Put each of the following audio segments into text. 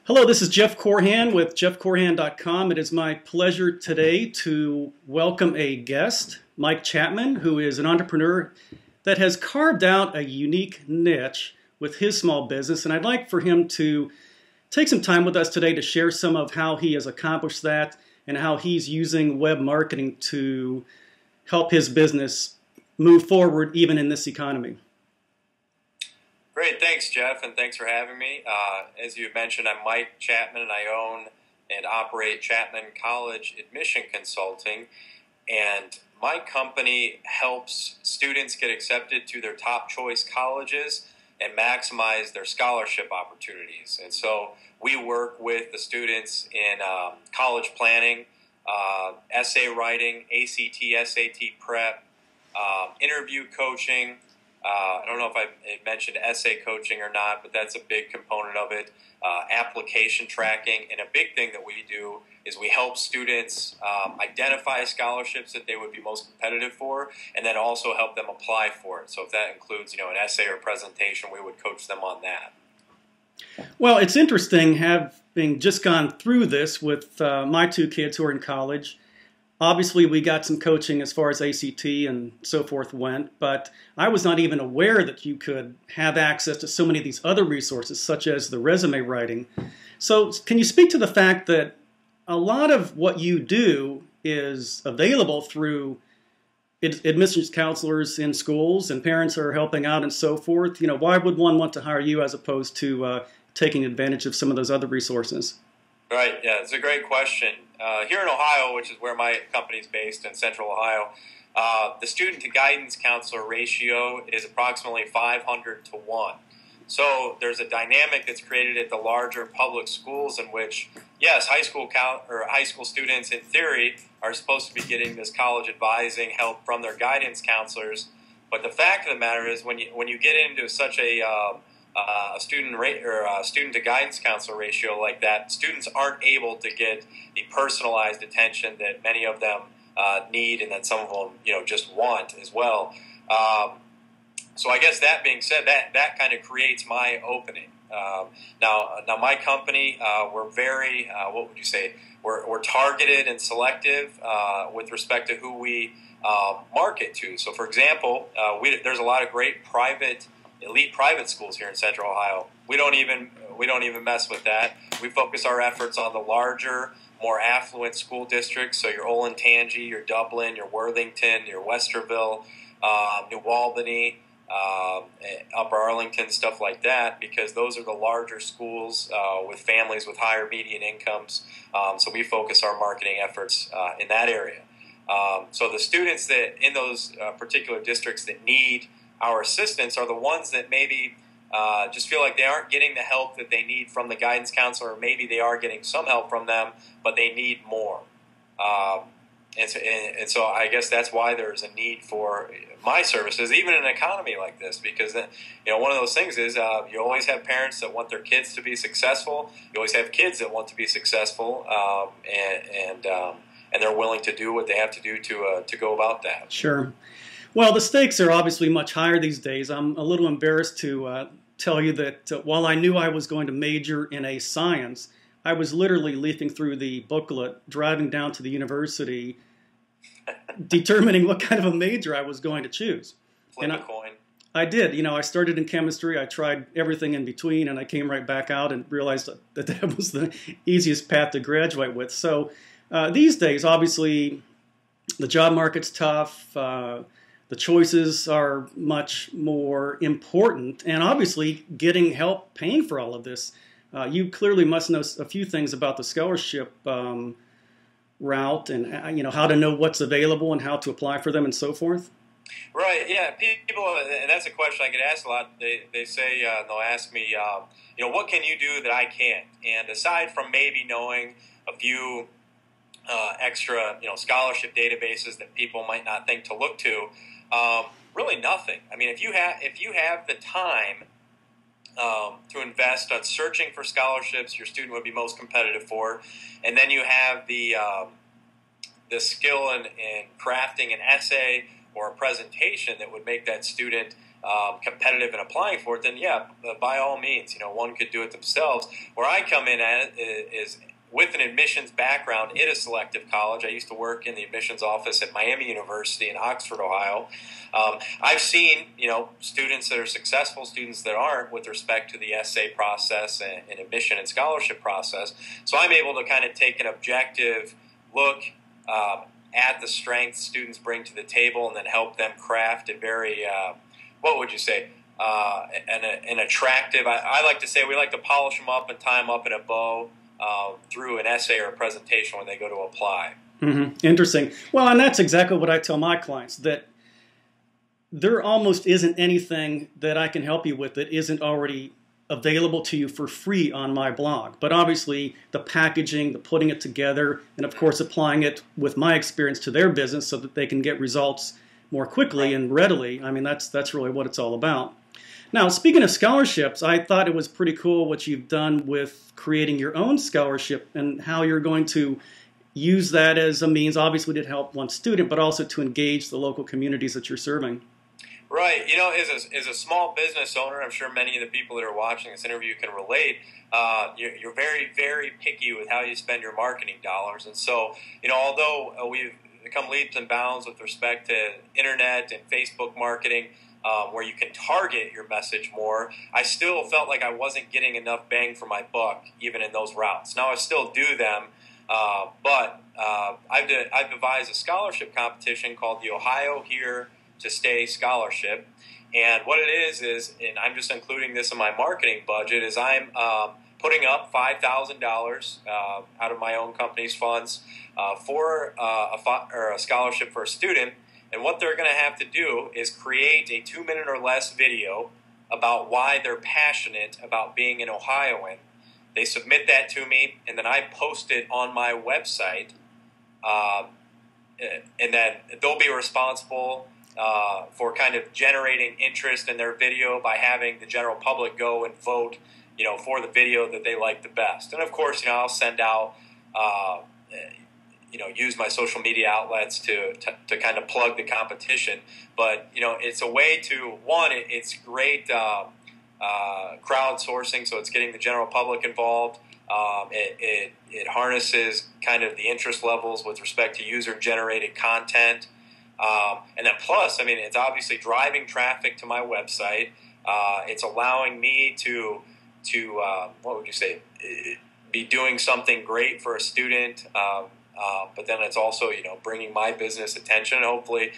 Hello, this is Jeff Korhan with jeffkorhan.com. It is my pleasure today to welcome a guest, Mike Chapman, who is an entrepreneur that has carved out a unique niche with his small business. And I'd like for him to take some time with us today to share some of how he has accomplished that and how he's using web marketing to help his business move forward even in this economy. Great, thanks, Jeff, and thanks for having me. As you mentioned, I'm Mike Chapman, and I own and operate Chapman College Admission Consulting. And my company helps students get accepted to their top choice colleges and maximize their scholarship opportunities. And so we work with the students in college planning, essay writing, ACT, SAT prep, interview coaching. I don't know if I mentioned essay coaching or not, but that's a big component of it. Application tracking, and a big thing that we do is we help students identify scholarships that they would be most competitive for, and then also help them apply for it. So if that includes, an essay or presentation, we would coach them on that. Well, it's interesting having just gone through this with my two kids who are in college. Obviously, we got some coaching as far as ACT and so forth went, but I was not even aware that you could have access to so many of these other resources, such as the resume writing. So can you speak to the fact that a lot of what you do is available through admissions counselors in schools, and parents are helping out and so forth? Why would one want to hire you as opposed to taking advantage of some of those other resources? Right, yeah, it's a great question. Here in Ohio, which is where my company is based in Central Ohio, the student to guidance counselor ratio is approximately 500 to 1. So there's a dynamic that's created at the larger public schools in which, yes, high school students in theory are supposed to be getting this college advising help from their guidance counselors. But the fact of the matter is, when you get into such a student to guidance counselor ratio like that, students aren't able to get the personalized attention that many of them need, and that some of them just want as well. So I guess that being said, that kind of creates my opening. Now my company, we're very what would you say? We're targeted and selective with respect to who we market to. So for example, there's a lot of great elite private schools here in Central Ohio. We don't even mess with that. We focus our efforts on the larger, more affluent school districts. So your Olentangy, your Dublin, your Worthington, your Westerville, New Albany, Upper Arlington, stuff like that, because those are the larger schools with families with higher median incomes. So we focus our marketing efforts in that area. So the students that in those particular districts that need our assistants are the ones that maybe just feel like they aren't getting the help that they need from the guidance counselor, or maybe they are getting some help from them, but they need more. And so I guess that's why there's a need for my services, even in an economy like this, because one of those things is you always have parents that want their kids to be successful. You always have kids that want to be successful, and they're willing to do what they have to do to go about that. Sure. Well, the stakes are obviously much higher these days. I'm a little embarrassed to tell you that while I knew I was going to major in a science, I was literally leafing through the booklet, driving down to the university, determining what kind of a major I was going to choose. Flip a coin. I did. I started in chemistry. I tried everything in between, and I came right back out and realized that was the easiest path to graduate with. So these days, obviously, the job market's tough. The choices are much more important, and obviously getting help paying for all of this. You clearly must know a few things about the scholarship route, and how to know what's available and how to apply for them and so forth. Right. Yeah. People, and that's a question I get asked a lot. They say they'll ask me, what can you do that I can't? And aside from maybe knowing a few extra, scholarship databases that people might not think to look to. Really nothing. I mean, if you have the time to invest on searching for scholarships your student would be most competitive for, and then you have the skill in crafting an essay or a presentation that would make that student competitive in applying for it, then yeah, by all means, one could do it themselves. Where I come in at it is with an admissions background in a selective college. I used to work in the admissions office at Miami University in Oxford, Ohio. I've seen, students that are successful, students that aren't, with respect to the essay process and admission and scholarship process. So I'm able to kind of take an objective look at the strengths students bring to the table and then help them craft a very, what would you say, an attractive, I like to say we like to polish them up and tie them up in a bow through an essay or a presentation when they go to apply. Mm-hmm. Interesting. Well, and that's exactly what I tell my clients, that there almost isn't anything that I can help you with that isn't already available to you for free on my blog. But obviously the packaging, the putting it together, and of course applying it with my experience to their business so that they can get results more quickly and readily. I mean, that's really what it's all about. Now, speaking of scholarships, I thought it was pretty cool what you've done with creating your own scholarship and how you're going to use that as a means, obviously, to help one student, but also to engage the local communities that you're serving. Right. As a small business owner, I'm sure many of the people that are watching this interview can relate. You're very, very picky with how you spend your marketing dollars. And so, although we've become leaps and bounds with respect to internet and Facebook marketing, where you can target your message more, I still felt like I wasn't getting enough bang for my buck, even in those routes. Now, I still do them, but I've devised a scholarship competition called the Ohio Here to Stay Scholarship. And what it is, and I'm just including this in my marketing budget, is I'm putting up $5,000 out of my own company's funds for a scholarship for a student. And what they're going to have to do is create a 2-minute or less video about why they're passionate about being an Ohioan. They submit that to me, and then I post it on my website. And then they'll be responsible for kind of generating interest in their video by having the general public go and vote, for the video that they like the best. And of course, I'll send out, use my social media outlets to kind of plug the competition. But, it's a way to, one, it's great crowdsourcing, so it's getting the general public involved. It harnesses kind of the interest levels with respect to user-generated content. And then plus, it's obviously driving traffic to my website. It's allowing me to what would you say, be doing something great for a student. But then it's also, bringing my business attention. Hopefully,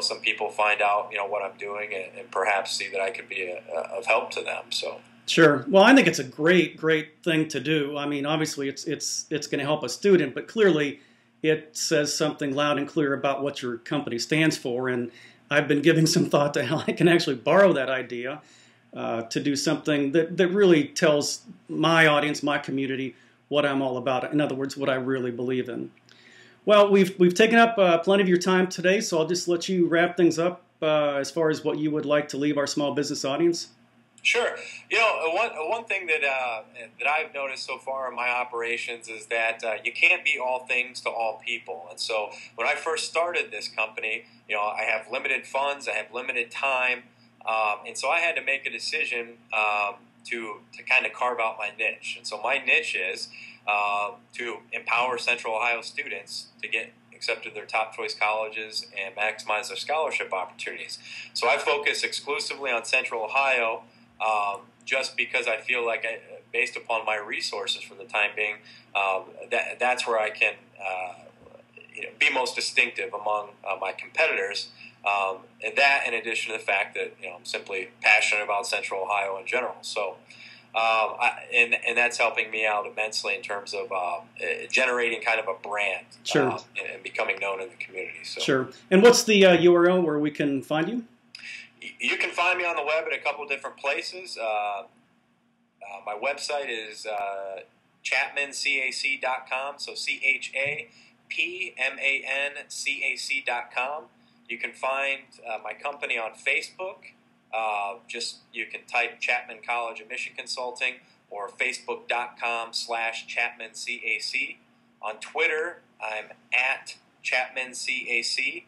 some people find out, what I'm doing and perhaps see that I could be of help to them. So. Sure. Well, I think it's a great thing to do. Obviously, it's going to help a student, but clearly it says something loud and clear about what your company stands for. And I've been giving some thought to how I can actually borrow that idea to do something that really tells my audience, my community, what I'm all about. In other words, what I really believe in. Well, we've taken up plenty of your time today, so I'll just let you wrap things up as far as what you would like to leave our small business audience. Sure. One thing that I've noticed so far in my operations is that you can't be all things to all people. And so when I first started this company, I have limited funds, I have limited time, and so I had to make a decision to kind of carve out my niche. And so my niche is to empower Central Ohio students to get accepted to their top choice colleges and maximize their scholarship opportunities. So I focus exclusively on Central Ohio. Just because I feel like, based upon my resources for the time being, that's where I can be most distinctive among my competitors. And that, in addition to the fact that I'm simply passionate about Central Ohio in general. So, and that's helping me out immensely in terms of generating kind of a brand, sure, and becoming known in the community. So. Sure. And what's the URL where we can find you? You can find me on the web at a couple of different places. My website is chapmancac.com, so CHAPMANCAC.com. You can find my company on Facebook. You can type Chapman College Admission Consulting or facebook.com/ChapmanCAC. On Twitter, I'm at ChapmanCAC.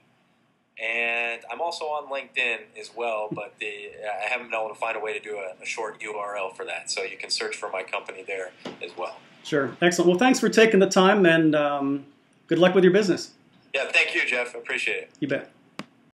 And I'm also on LinkedIn as well, but I haven't been able to find a way to do a short URL for that. So you can search for my company there as well. Sure. Excellent. Well, thanks for taking the time, and good luck with your business. Yeah, thank you, Jeff. I appreciate it. You bet.